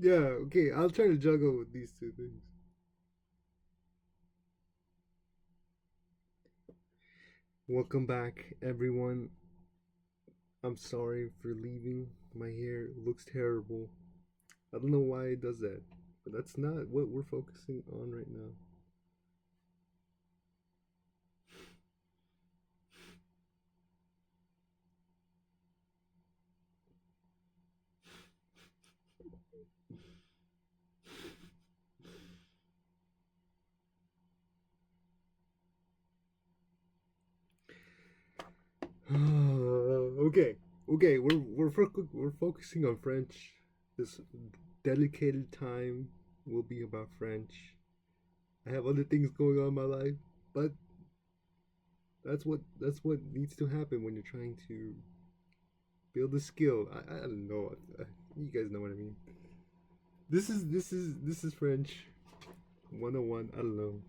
Yeah, okay, I'll try to juggle with these two things. Welcome back, everyone. I'm sorry for leaving. My hair looks terrible. I don't know why it does that, but that's not what we're focusing on right now. Okay, okay, we're focusing on French. This dedicated time will be about French. I have other things going on in my life, but that's what needs to happen when you're trying to build a skill. I don't know. You guys know what I mean. This is French 101. I don't know,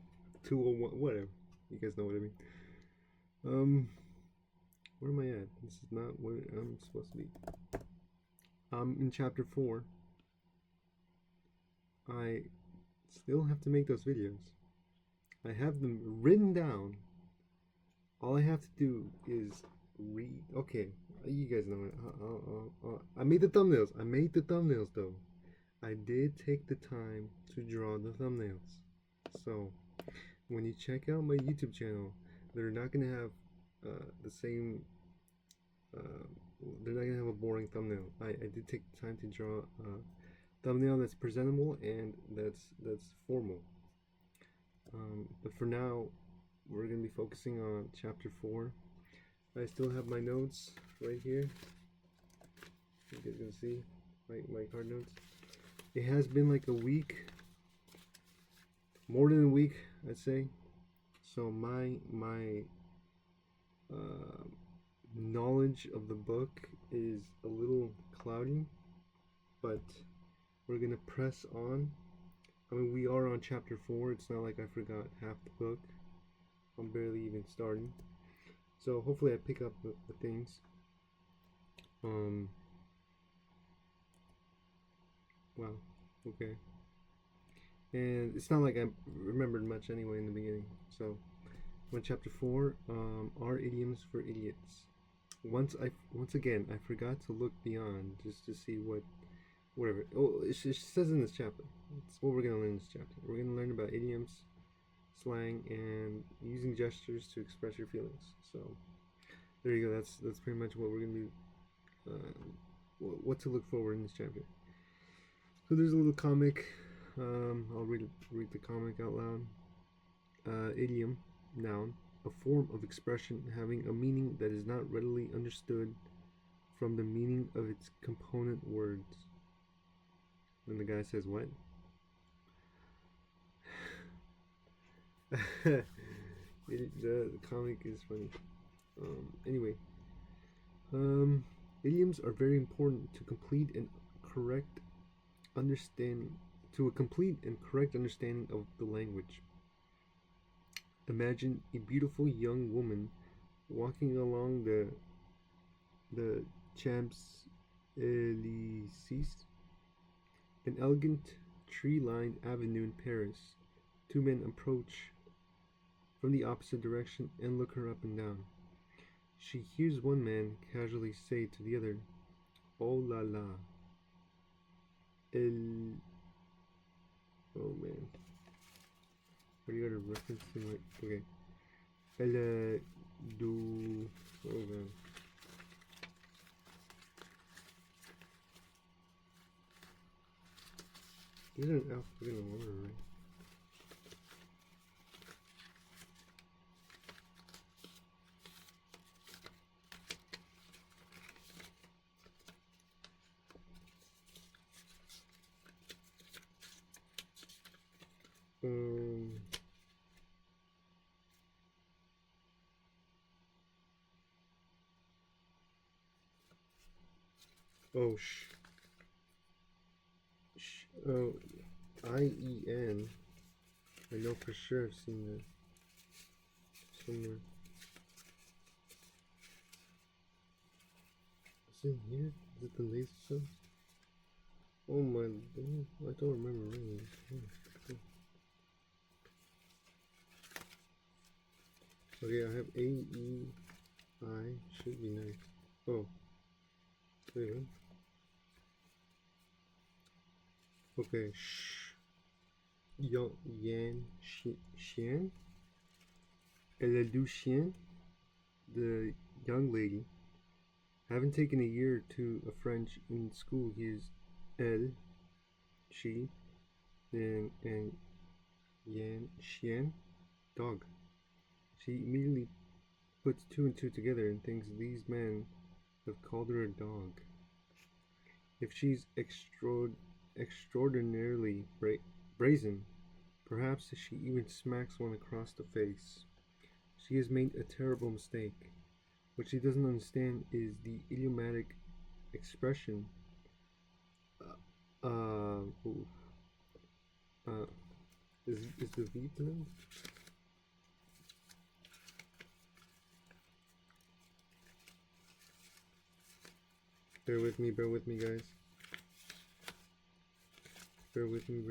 201, whatever. You guys know what I mean. Um, where am I at? This is not where I'm supposed to be. I'm in chapter 4. I still have to make those videos. I have them written down. All I have to do is read. Okay, you guys know it. I made the thumbnails. I made the thumbnails though. I did take the time to draw the thumbnails. So when you check out my YouTube channel, they're not gonna have the same. Uh, they're not gonna have a boring thumbnail. I did take the time to draw a thumbnail that's presentable and that's formal. But for now, we're gonna be focusing on chapter 4. I still have my notes right here. You guys can see my card notes. It has been like a week, more than a week, I'd say. So my uh, knowledge of the book is a little cloudy, but we're gonna press on. I mean, we are on chapter 4. It's not like I forgot half the book. I'm barely even starting. So hopefully I pick up the things. Um. Wow. Okay. And it's not like I remembered much anyway in the beginning. So, on chapter 4, are idioms for idiots. Once again, I forgot to look beyond just to see whatever. Oh, it says in this chapter. It's what we're gonna learn in this chapter. We're gonna learn about idioms, slang, and using gestures to express your feelings. So there you go. That's pretty much what we're gonna be. What to look forward in this chapter. So there's a little comic. I'll read the comic out loud. Idiom, noun, a form of expression having a meaning that is not readily understood from the meaning of its component words. And the guy says, "What?" The comic is funny. Anyway, um, idioms are very important to complete and correct understand to a complete and correct understanding of the language. Imagine a beautiful young woman walking along the Champs Elysees, an elegant tree-lined avenue in Paris. Two men approach from the opposite direction and look her up and down. She hears one man casually say to the other, "Oh la la, el." Oh man, what do you got a reference to? Like, okay, elle do. Oh god. These are in alphabetical order, right? Um. Oh oh, IEN. I know for sure I've seen that somewhere. Is it here? Is it the laser subs? Oh my, I don't remember really. Okay, I have A, E, I, should be nice. Oh, wait a minute. Okay, Yan, Xian, Elle Du Xian, the young lady. Having taken a year or two of French in school, he is Elle, she, and Yan, Xian, dog. She immediately puts two and two together and thinks these men have called her a dog. If she's extraordinarily brazen, perhaps she even smacks one across the face. She has made a terrible mistake. What she doesn't understand is the idiomatic expression, uh, uh, uh, is the V pronounced? Bear with me, guys. Bear with me.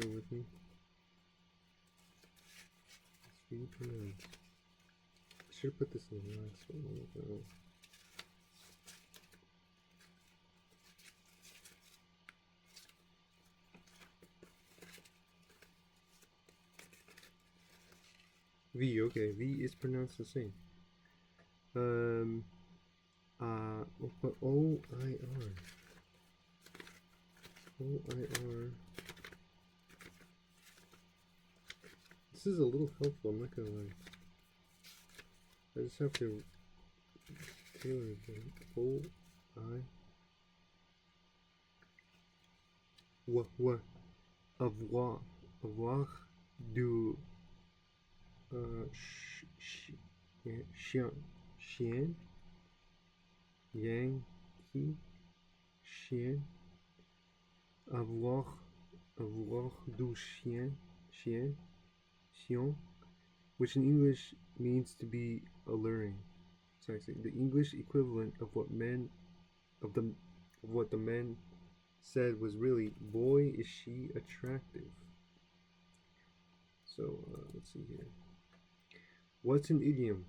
It's V pronounced. I should have put this in the last one. V, okay, V is pronounced the same. But O-I-R. O-I-R. This is a little helpful, I'm not gonna lie. I just have to tailor it. O-I. Avoir. Avoir du chien. Chien. Yankee. Chien. Avoir. Avoir du chien. Chien. Chien. Which in English means to be alluring. So the English equivalent of what the men said was really, boy, is she attractive. So let's see here. What's an idiom?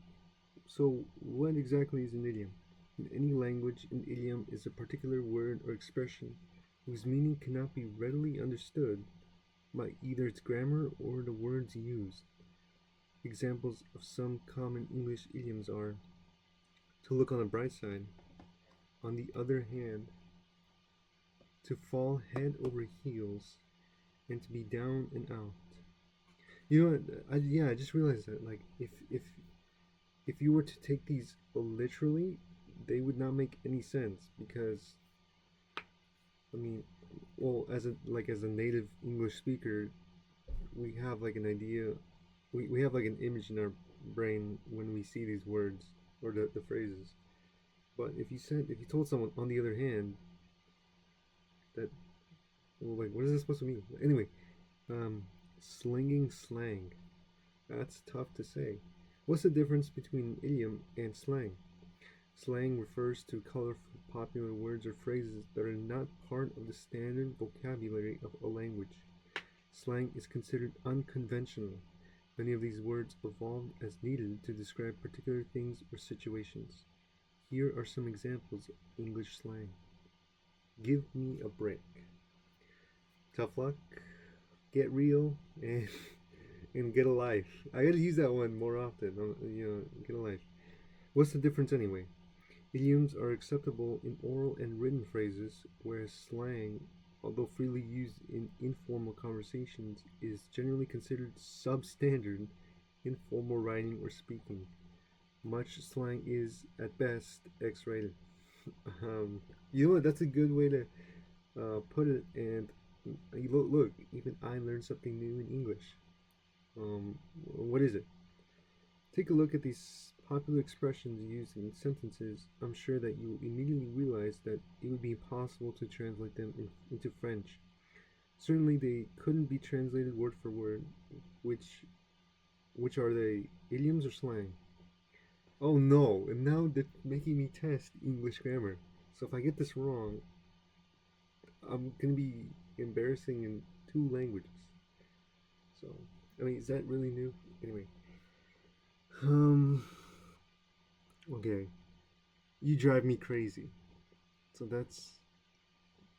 So what exactly is an idiom? In any language, an idiom is a particular word or expression whose meaning cannot be readily understood by either its grammar or the words used. Examples of some common English idioms are to look on the bright side, on the other hand, to fall head over heels, and to be down and out. You know what? I just realized that like if you were to take these literally, they would not make any sense because I mean, well, as a native English speaker, we have like an idea, we have like an image in our brain when we see these words or the phrases. But if you told someone on the other hand that, well, like what is this supposed to mean? Anyway, slinging slang. That's tough to say. What's the difference between idiom and slang? Slang refers to colorful, popular words or phrases that are not part of the standard vocabulary of a language. Slang is considered unconventional. Many of these words evolved as needed to describe particular things or situations. Here are some examples of English slang. Give me a break. Tough luck. Get real and get a life. I gotta use that one more often. Get a life. What's the difference anyway? Idioms are acceptable in oral and written phrases, whereas slang, although freely used in informal conversations, is generally considered substandard in formal writing or speaking. Much slang is, at best, X-rated. You know what? That's a good way to put it. And look, even I learned something new in English. What is it? Take a look at these popular expressions used in sentences. I'm sure that you will immediately realize that it would be impossible to translate them into French. Certainly, they couldn't be translated word for word. Which are they, idioms or slang? Oh no! And now they're making me test English grammar. So if I get this wrong, I'm gonna be embarrassing in 2 languages. So, I mean, is that really new? Anyway, um, okay, you drive me crazy. So that's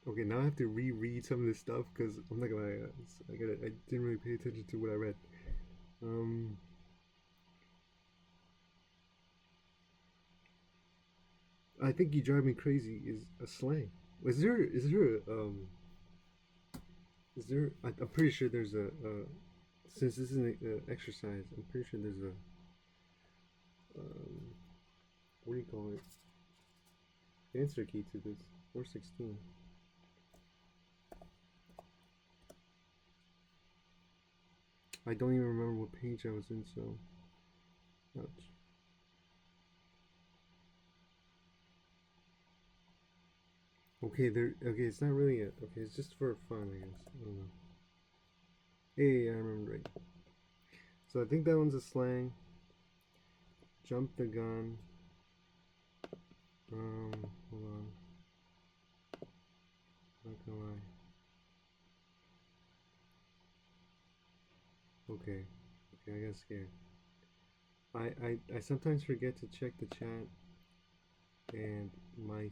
okay. Now I have to reread some of this stuff because I'm not gonna lie, I didn't really pay attention to what I read. Um, I think you drive me crazy is a slang. Is there? I'm pretty sure there's since this is an exercise. I'm pretty sure there's a um, what do you call it? Answer key to this. 416. I don't even remember what page I was in, so ouch. Okay, there. Okay, it's not really a. Okay, it's just for fun, I guess. I don't know. Hey, I remember right. So I think that one's a slang. Jump the gun. Hold on. Not gonna lie. Okay. Okay, I got scared. I sometimes forget to check the chat, and my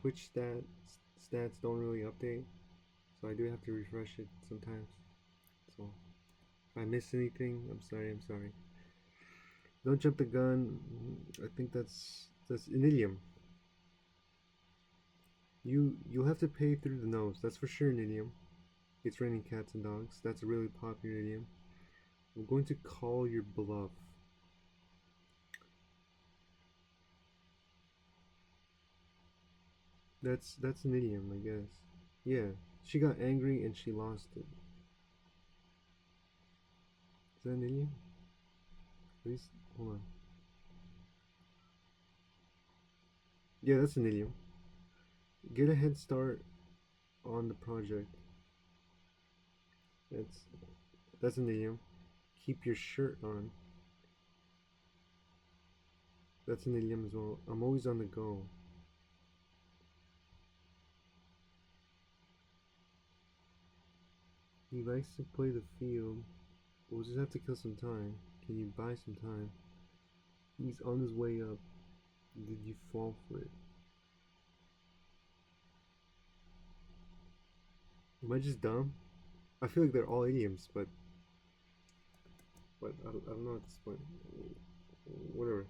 Twitch stats don't really update, so I do have to refresh it sometimes. So if I miss anything, I'm sorry. I'm sorry. Don't jump the gun. I think that's an idiom. You'll have to pay through the nose. That's for sure an idiom. It's raining cats and dogs. That's a really popular idiom. I'm going to call your bluff. That's an idiom, I guess. Yeah, she got angry and she lost it. Is that an idiom? Please hold on. Yeah, that's an idiom. Get a head start on the project. That's that's an idiom. Keep your shirt on. That's an idiom as well. I'm always on the go. He likes to play the field. We'll just have to kill some time. Can you buy some time? He's on his way up. Did you fall for it? Am I just dumb? I feel like they're all idioms, but I don't know at this point. Whatever.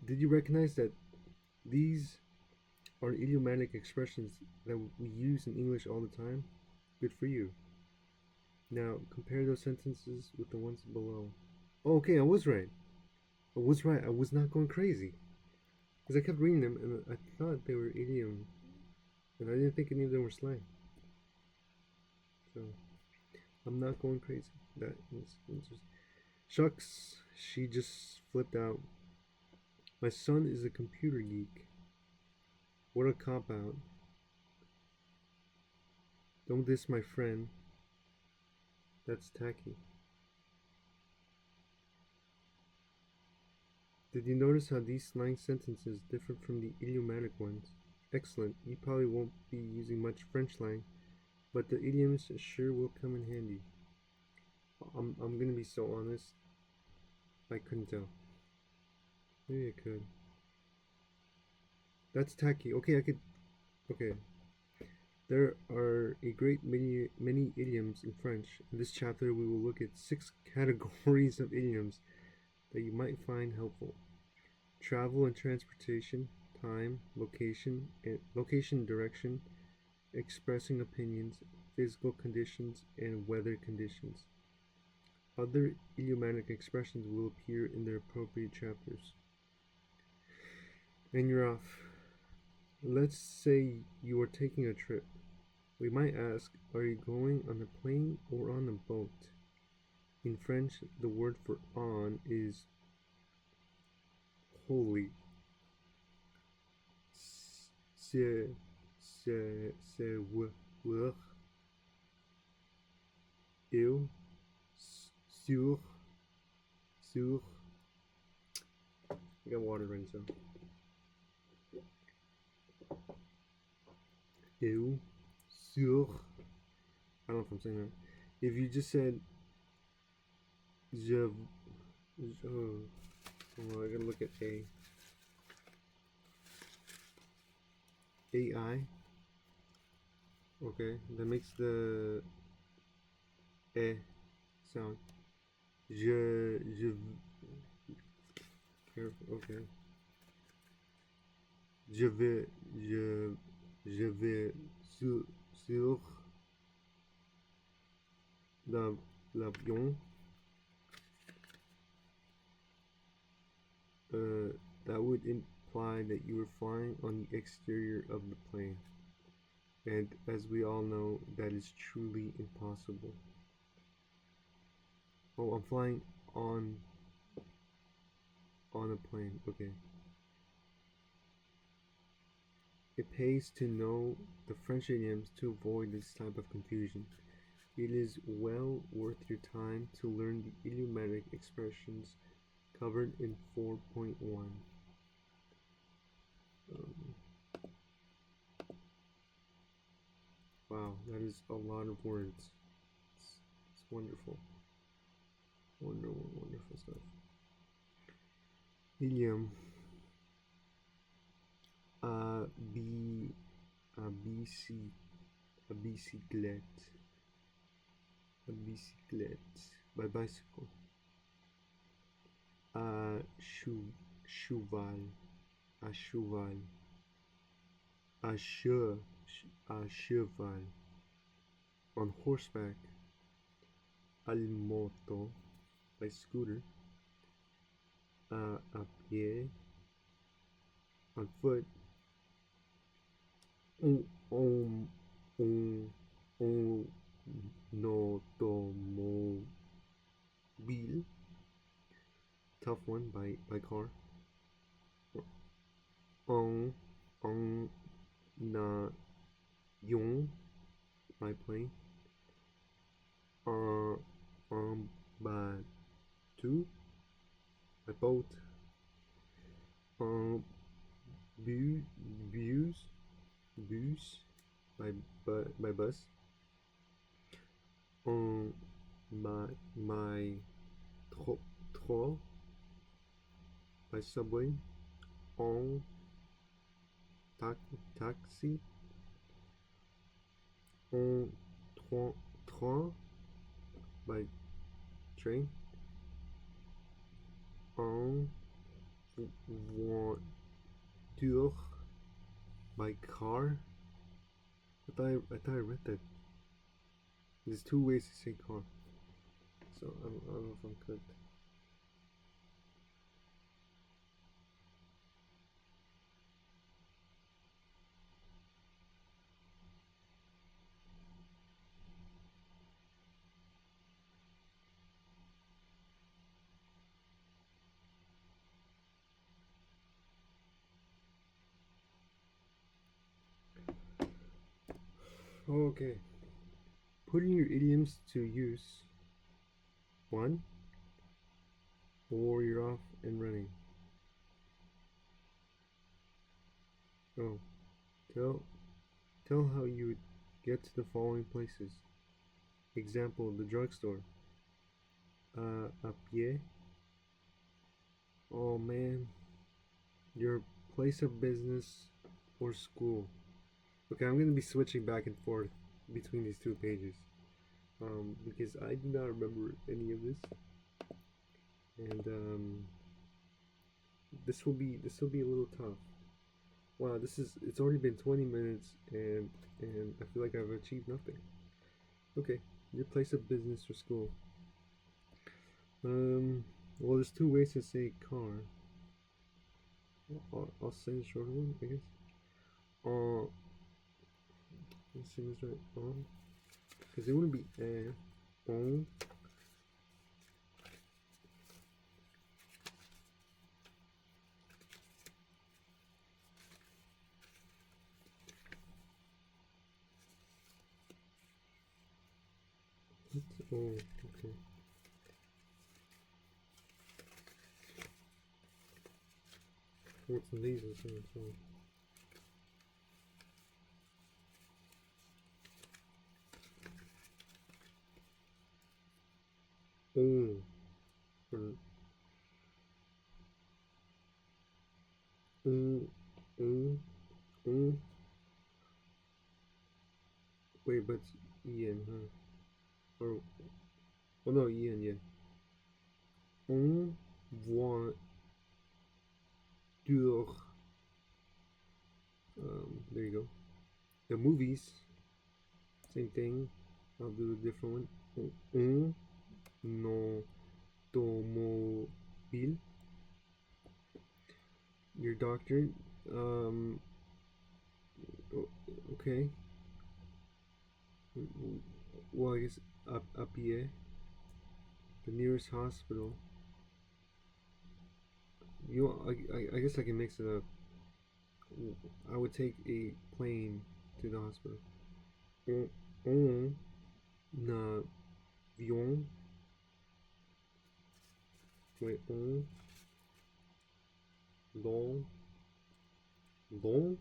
Did you recognize that these are idiomatic expressions that we use in English all the time? Good for you. Now compare those sentences with the ones below. Oh, okay, I was right. I was right. I was not going crazy because I kept reading them and I thought they were idiom, and I didn't think any of them were slang. So I'm not going crazy. That is interesting. Shucks, she just flipped out. My son is a computer geek. What a cop out. Don't diss my friend. That's tacky. Did you notice how these slang sentences differ from the idiomatic ones? Excellent. You probably won't be using much French slang, but the idioms sure will come in handy. I'm gonna be so honest. I couldn't tell. Maybe I could. That's tacky. Okay, I could. Okay. There are a great many idioms in French. In this chapter, we will look at 6 categories of idioms that you might find helpful: travel and transportation, time, location, direction, expressing opinions, physical conditions, and weather conditions. Other idiomatic expressions will appear in their appropriate chapters. And you're off. Let's say you are taking a trip. We might ask, are you going on a plane or on a boat? In French, the word for on is holy. C'est word eu sur sur. I got water right so. Eu sur, I don't know if I'm saying that. If you just said je, oh, I gotta look at AI. Okay, that makes the sound. Je, okay. Je vais sur l'avion. That would imply that you were flying on the exterior of the plane. And as we all know, that is truly impossible. Oh, I'm flying on a plane. Okay. It pays to know the French idioms to avoid this type of confusion. It is well worth your time to learn the idiomatic expressions covered in 4.1. Wow, that is a lot of words. It's wonderful. Wonderful stuff. Idiom. Bicyclette. A bicyclette. By bicycle. Cheval. A cheval. A cheval. On horseback. Al moto. By scooter. A pie. On foot. Un automobile. Tough one by car. Un avion by plane. Un bateau by boat. Un bus by bus. Un métro by subway. Un taxi. Un train by train. Un voiture by car. I thought I read that. There's two ways to say car, so I don't know if I'm correct. Okay. Putting your idioms to use. 1. Or you're off and running. Oh. Tell how you would get to the following places. Example, the drugstore. A pie. Oh man. Your place of business or school. Okay, I'm going to be switching back and forth between these two pages. Because I do not remember any of this. And this will be a little tough. Wow, it's already been 20 minutes and I feel like I've achieved nothing. Okay, your place of business or school. Well, there's two ways to say car. I'll say the shorter one, I guess. Let's see what's right. Because it wouldn't be on. Oh, okay. What's in these or something? On. On. On. On. Wait, but Ian, huh? Or, oh no, Ian, yeah. On voit dur. There you go. The movies, same thing. I'll do a different one. Un automobile. Your doctor. Um, okay. Well, I guess up here. The nearest hospital. I guess I can mix it up. I would take a plane to the hospital. Un avion. Wait, long, long.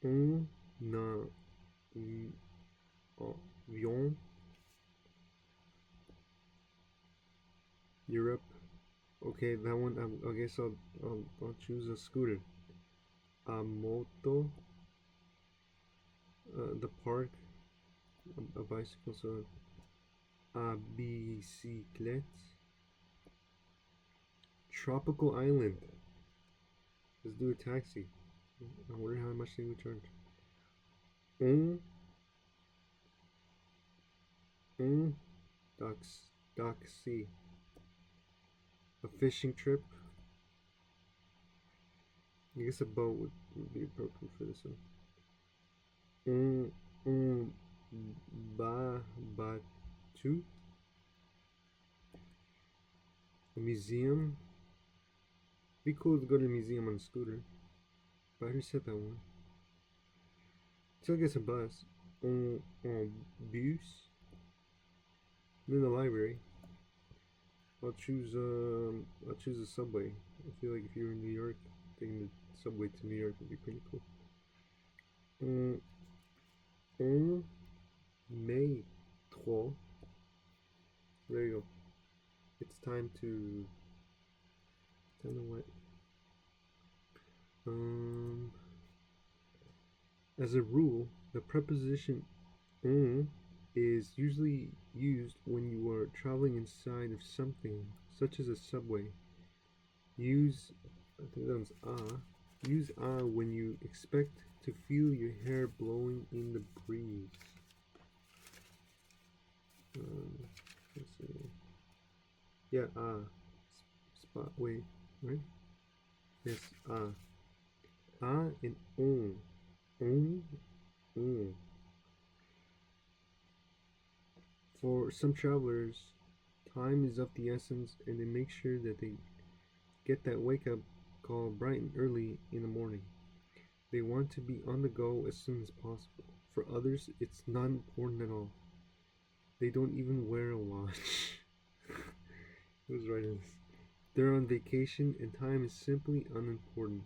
Un avion. Europe. Okay, that one. I guess I'll choose a scooter. A moto. The park. A bicycle. So a bicyclette. Tropical island. Let's do a taxi. I wonder how much they would charge. Un taxi. A fishing trip. I guess a boat would be appropriate for this one. Un batu. A museum. Be cool to go to a museum on a scooter. But I already said that one. So I guess a bus. Un bus. In the library. I'll choose a subway. I feel like if you were in New York, taking the subway to New York would be pretty cool. Un métro. There you go. It's time to what? As a rule, the preposition un is usually used when you are traveling inside of something, such as a subway. Use, I think that was use when you expect to feel your hair blowing in the breeze. Let's see. Yeah, spot, wait, right? Yes, and on. For some travelers, time is of the essence, and they make sure that they get that wake up call bright and early in the morning. They want to be on the go as soon as possible. For others, it's not important at all. They don't even wear a watch. Who's writing this? They're on vacation, and time is simply unimportant.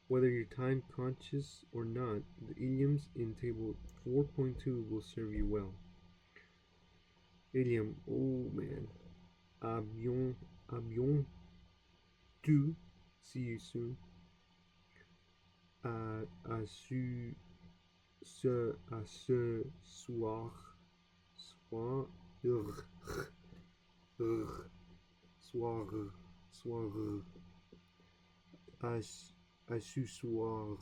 Whether you're time conscious or not, the idioms in table 4.2 will serve you well. Idiom, oh man. Avion, tu, see you soon. À ce soir, soir, soir, soir, à ce soir,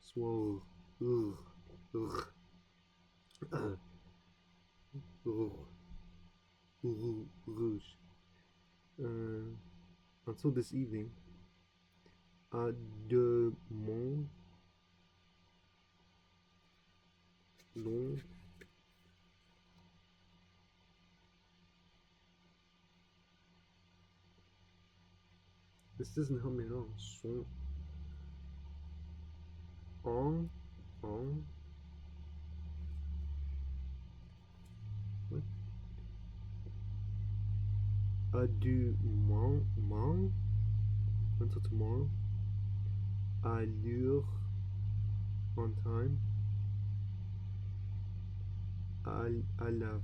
soir, rouge. Until this evening, à demain, long. This doesn't help me at all. Son. On. What? À demain. until tomorrow. À l'heure, on time. À la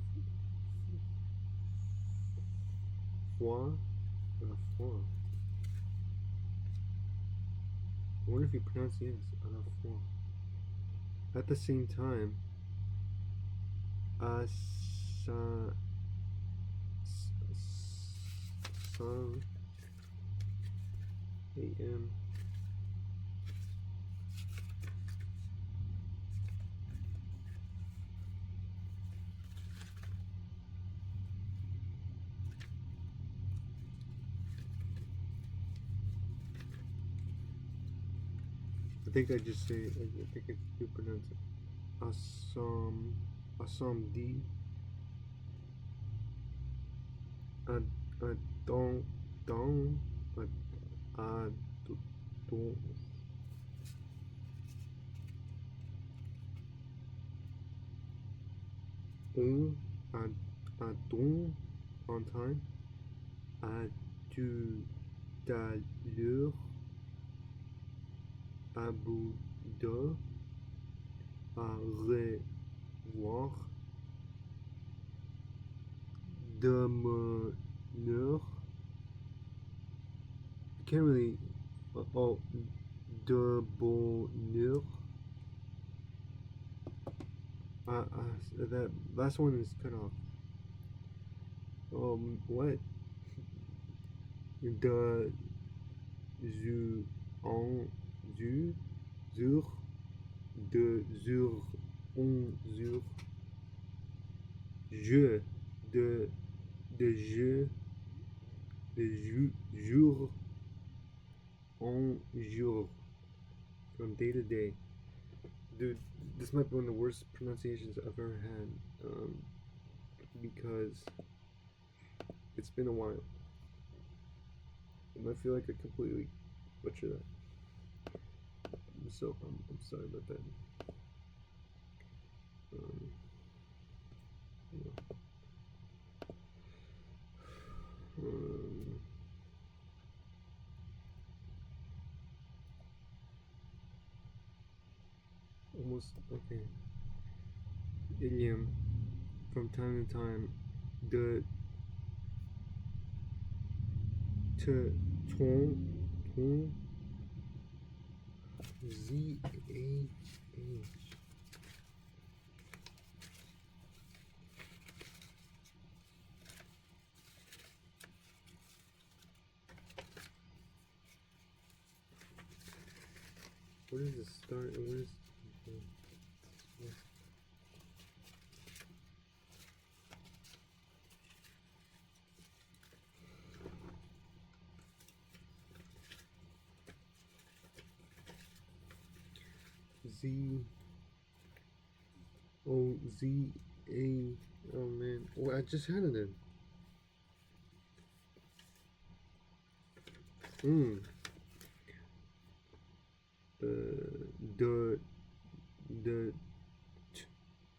fois, à la fois. I wonder if you pronounce the N's. À la fois. At the same time. À sa, a.m. I think I just say, I think I do pronounce it. Assam à, à don, à don, on, à don, on time, à tout à l'heure, à bout de, à revoir, demeure. I can't really. Oh, de bonheur. That last one is cut off. What? De zu en zu sur de sur on sur je de jour en jour from day to day. Dude, this might be one of the worst pronunciations I've ever had, because it's been a while. And I feel like I completely butchered that. So I'm sorry about that. Yeah. Almost okay. Idiom from time to time. De to ton ZH. What is the start? What is Z O Z A? Oh man, well, I just had it in. The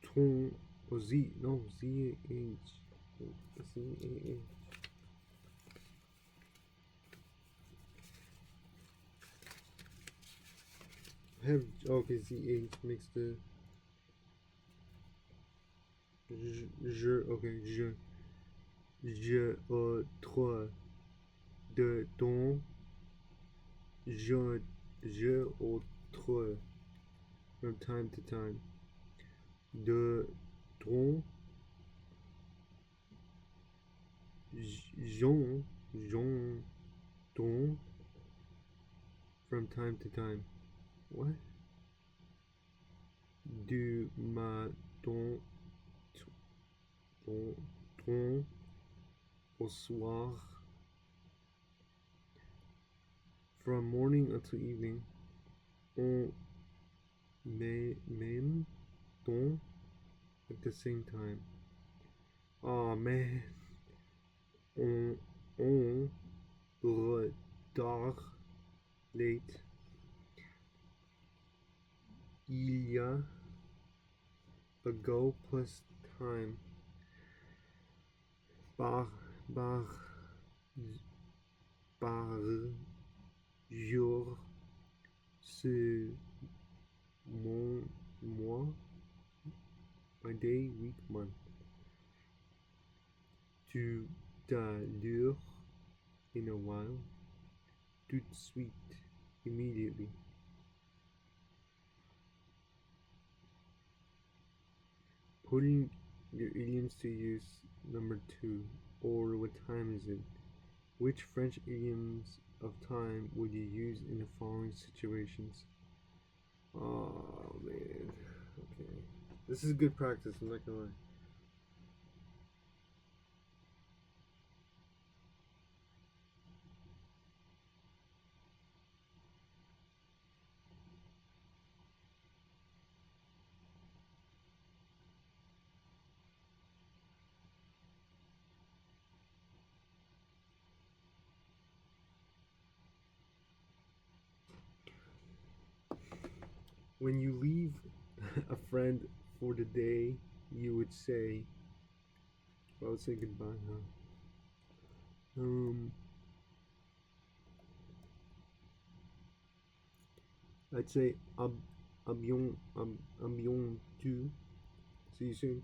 ton or Z, no, ZH, ZAH. Have, okay, ZH makes the okay, je autre de ton, je autre from time to time, de ton, Jean ton from time to time. What? Du matin ton au soir, from morning until evening, en même temps, at the same time. Oh man, on retard, late. Il y a, ago plus time. Par jour, ce, mois, my day, week, month. Tout à l'heure, in a while. Tout de suite, immediately. Putting your idioms to use, number 2. Or what time is it? Which French idioms of time would you use in the following situations? Oh man. Okay. This is good practice, I'm not gonna lie. When you leave a friend for the day, you would say, well, I would say goodbye, huh? I'd say abion tu. See you soon.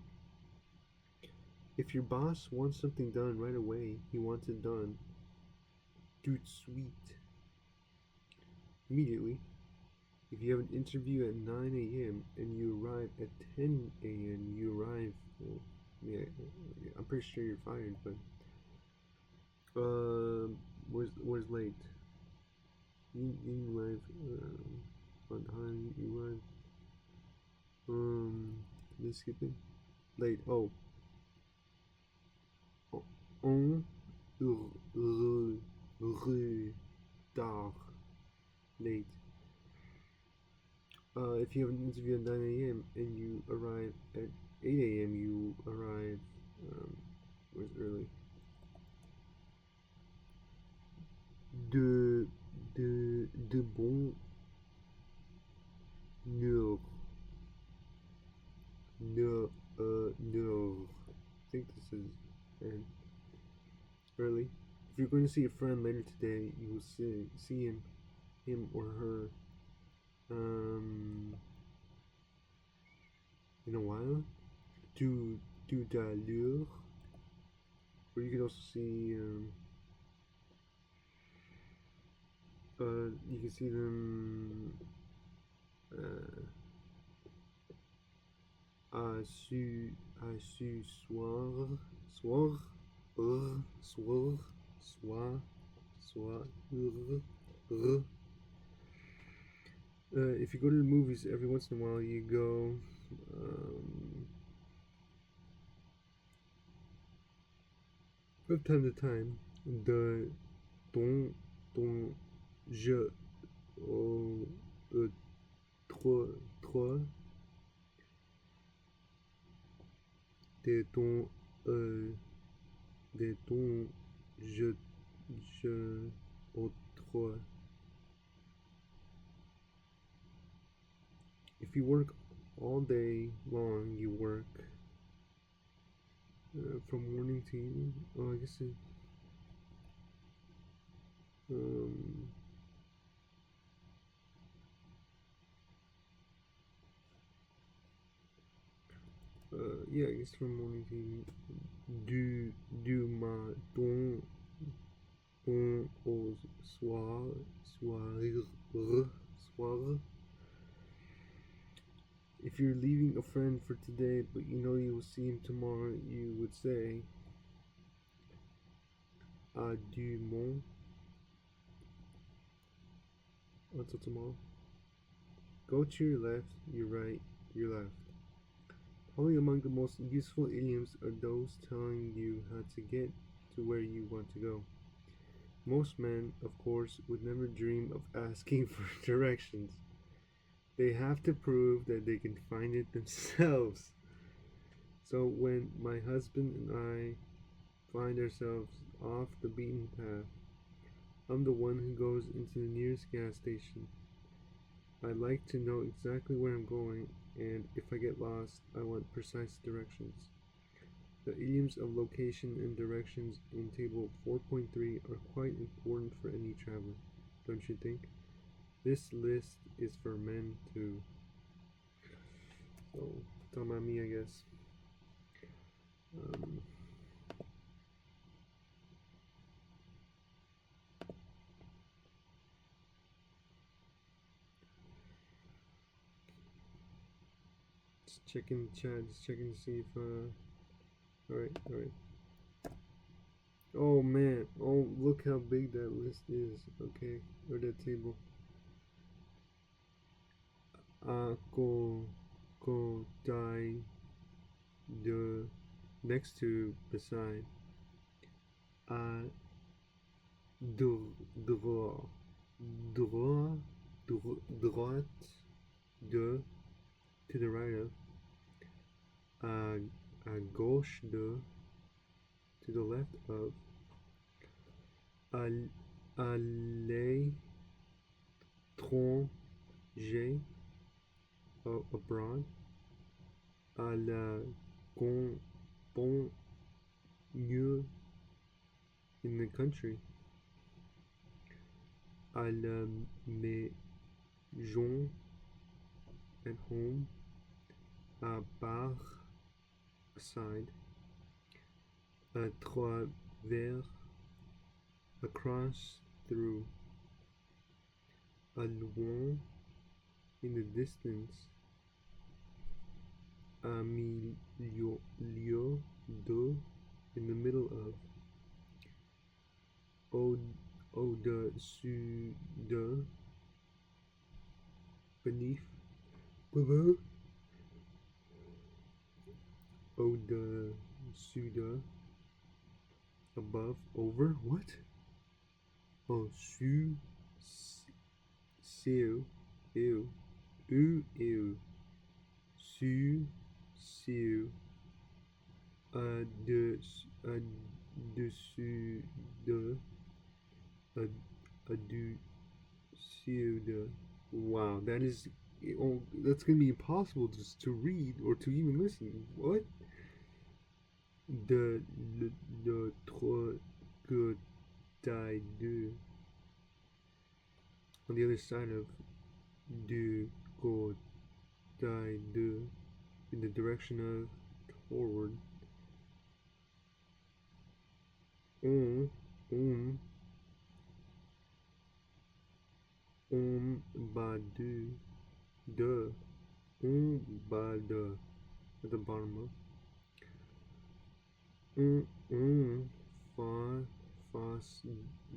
If your boss wants something done right away, he wants it done tout de suite, immediately. If you have an interview at 9 a.m. and you arrive at 10 a.m., you arrive. Well, yeah, I'm pretty sure you're fired, but where's late? You arrive on time. You arrive. They skipping late. Oh, on retard, late. If you have an interview at 9 a.m. and you arrive at 8 a.m., you arrive. Where's early? De bonne heure. No, no. I think this is early. If you're going to see a friend later today, you will see him or her, in a while. Tout à l'heure. Or you can also see, you can see them, à su soir, soir, soir, soir, soir, if you go to the movies every once in a while, you go, from time to time, de ton je, trois, de ton, de ton je, trois. If you work all day long, you work from morning to evening. Oh, I guess it. Um, yeah, I guess from morning to evening. Ton au soir. If you're leaving a friend for today, but you know you will see him tomorrow, you would say, adieu mon, until tomorrow. Go to your left, your right, your left. Probably among the most useful idioms are those telling you how to get to where you want to go. Most men, of course, would never dream of asking for directions. They have to prove that they can find it themselves. So when my husband and I find ourselves off the beaten path, I'm the one who goes into the nearest gas station. I like to know exactly where I'm going, and if I get lost, I want precise directions. The idioms of location and directions in table 4.3 are quite important for any traveler. don't you think? This list is for men too. So, talking about me, I guess. Um, just checking the chat, just checking to see if, alright, alright. Oh man, oh look how big that list is, okay, or that table. Ko, dai, de, next to, beside. À, droit, droit, droite, de, to the right of. À gauche de, to the left of. À l'étranger, abroad. À la banlieue, in the country. À la maison, at home. À part, aside. À travers, across, through. À loin, in the distance. À milieu de, in the middle of. Au-dessus de, beneath, below. Au-dessus de, above, over, what? Au-dessus, sur, ew, ew, sur, à-dessus de, à-dessus de. Wow, that is, oh, that's gonna be impossible just to read or to even listen. What? De l'autre côté de, on the other side of, du côté de, in the direction of, toward. On, bas de, bas de, at the bottom of. Face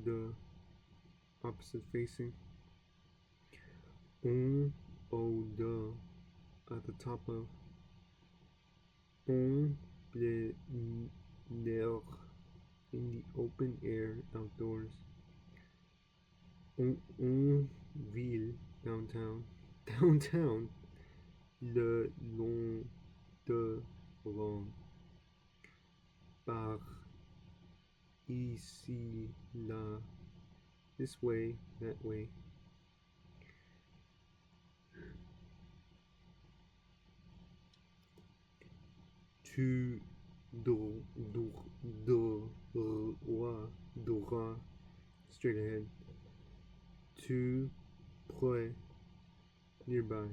de, opposite facing. Au de, at the top of. Le l'air, in the open air, outdoors. Ville, downtown. Downtown, le long de, along. Par, ici, là, this way, that way. Tu droit, straight ahead. Tu près, nearby.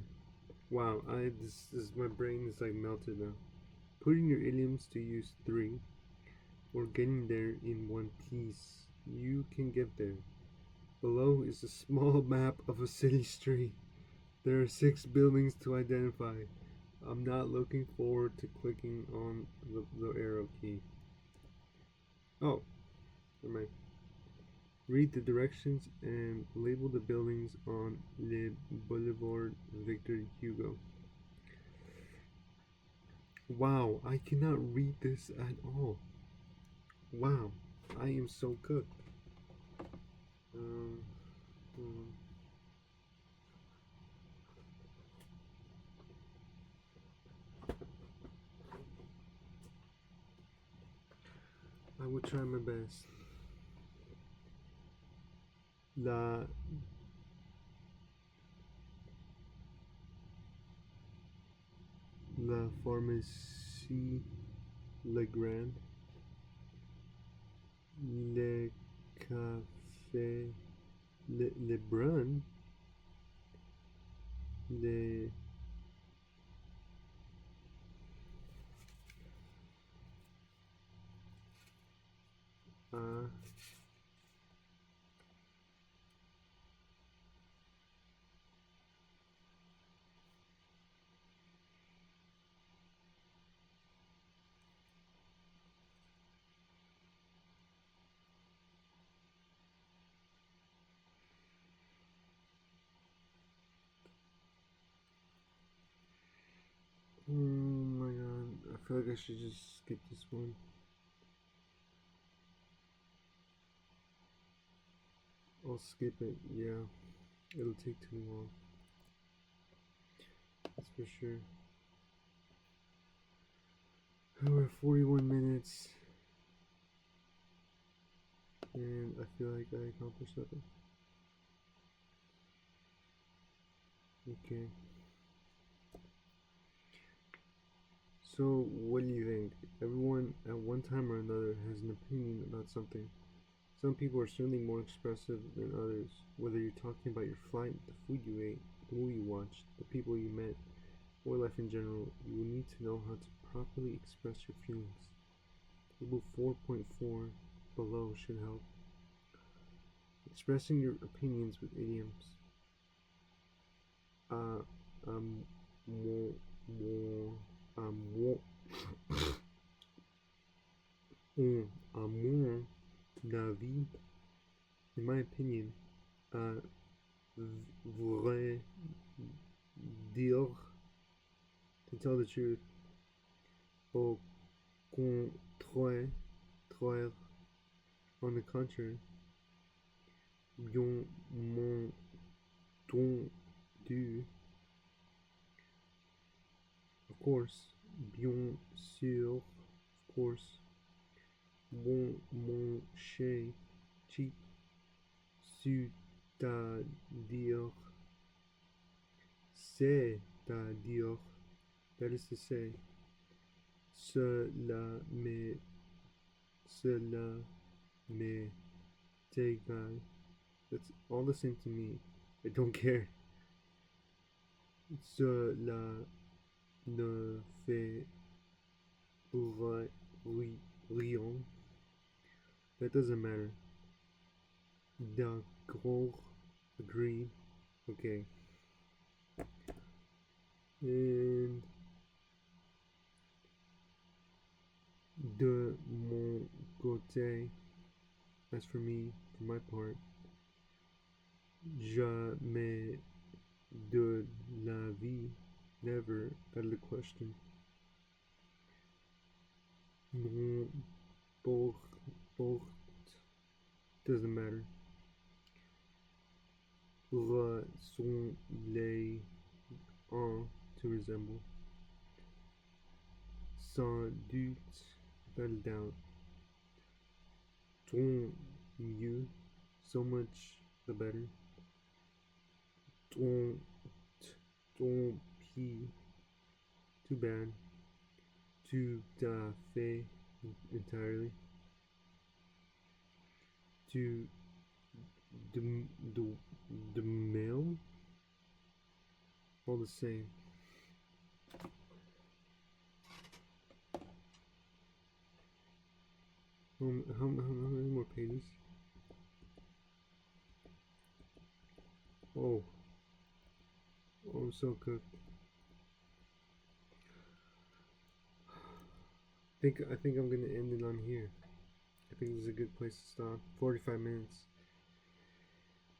Wow, this is, my brain is like melted now. Putting your idioms to use 3, or getting there in one piece. You can get there. Below is a small map of a city street. There are 6 buildings to identify. I'm not looking forward to clicking on the arrow key. Oh, never mind. Read the directions and label the buildings on Le Boulevard Victor Hugo. Wow, I cannot read this at all. Wow, I am so cooked. I will try my best. La pharmacie Legrand. Le café LeBron, Le, uh, oh my god, I feel like I should just skip this one. I'll skip it, yeah. It'll take too long. That's for sure. We're 41 minutes. And I feel like I accomplished nothing. Okay. So, what do you think? Everyone at one time or another has an opinion about something. Some people are certainly more expressive than others. Whether you're talking about your flight, the food you ate, the movie you watched, the people you met, or life in general, you will need to know how to properly express your feelings. Table 4.4 below should help. Expressing your opinions with idioms. Uh, more, more, more d'avis, in my opinion, vrai dire, to tell the truth, au contraire, on the contrary, bien entendu, of course, bien sûr, of course, bon manger, cheap, c'est-à-dire, c'est-à-dire, that is to say, cela m'est égal. That's all the same to me. I don't care. Cela ne fait rien. That doesn't matter. D'accord. Agreed. Okay. And de mon côté, as for me, for my part, jamais de la vie, never out of the question. Non porte, doesn't matter. Ressembler en, to resemble. Sans doute, without a doubt. Tant mieux, so much the better. Tant pis, too bad. Tout à fait, entirely. To the male, all the same. How many more pages? Oh, I'm so cooked. I think I'm gonna end it on here. I think this is a good place to stop. 45 minutes.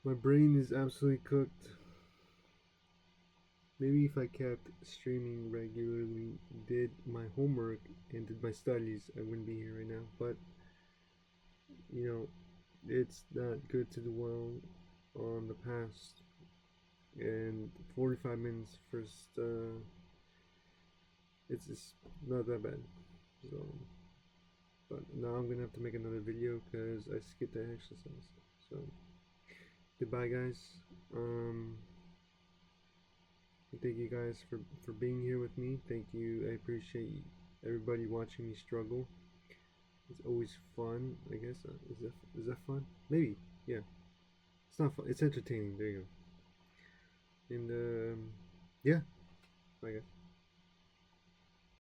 My brain is absolutely cooked. Maybe if I kept streaming regularly, did my homework, and did my studies, I wouldn't be here right now. But, you know, it's not good to dwell on the past. And 45 minutes first, it's just not that bad. So, but now I'm gonna have to make another video because I skipped that exercise. So, goodbye, guys. Thank you guys for being here with me. Thank you. I appreciate everybody watching me struggle. It's always fun, I guess. Is that fun? Maybe. Yeah. It's not fun. It's entertaining. There you go. And yeah, I guess.